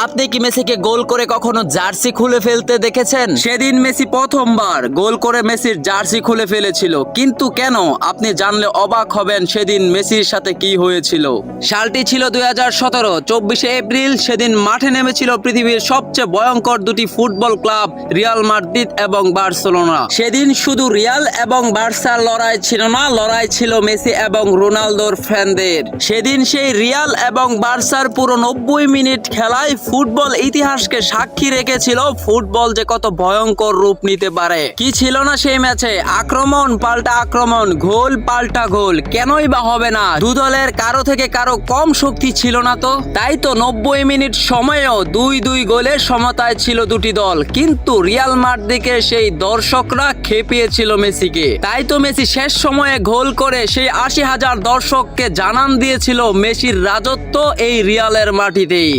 আপনি কি মেসিকে গোল করে কখনো জার্সি খুলে ফেলতে দেখেছেন? সেদিন মেসি প্রথমবার গোল করে মেসির জার্সি খুলে ফেলেছিল, কিন্তু কেন? আপনি জানলে অবাক হবেন সেদিন মেসির সাথে কি হয়েছিল। সালটি ছিল 2017, 24শে এপ্রিল। সেদিন মাঠে নেমেছিল পৃথিবীর সবচেয়ে ভয়ঙ্কর দুটি ফুটবল ক্লাব, রিয়াল মাদ্রিদ এবং বার্সেলোনা। সেদিন শুধু রিয়াল এবং বার্সার লড়াই ছিল না, লড়াই ছিল মেসি এবং রোনালদোর ফ্যানদের। সেদিন সেই রিয়াল এবং বার্সার পুরো 90 মিনিট খেলায় ফুটবল ইতিহাসকে সাক্ষী রেখেছিল ফুটবল যে কত ভয়ঙ্কর রূপ নিতে পারে। কি ছিল না সেই ম্যাচে? আক্রমণ পাল্টা আক্রমণ, গোল পাল্টা গোল। কেনই বা হবে না? দু দলের কারো থেকে কারো কম শক্তি ছিল না তো। তাই তো 90 মিনিট সময়েও 2-2 গোলের সমতায় ছিল দুটি দল। কিন্তু রিয়াল মাদ্রিদের সেই দর্শকরা খেপিয়েছিল মেসিকে। তাই তো মেসি শেষ সময়ে গোল করে সেই 80,000 দর্শককে জানান দিয়েছিল মেসির রাজত্ব এই রিয়ালের মাটিতেই।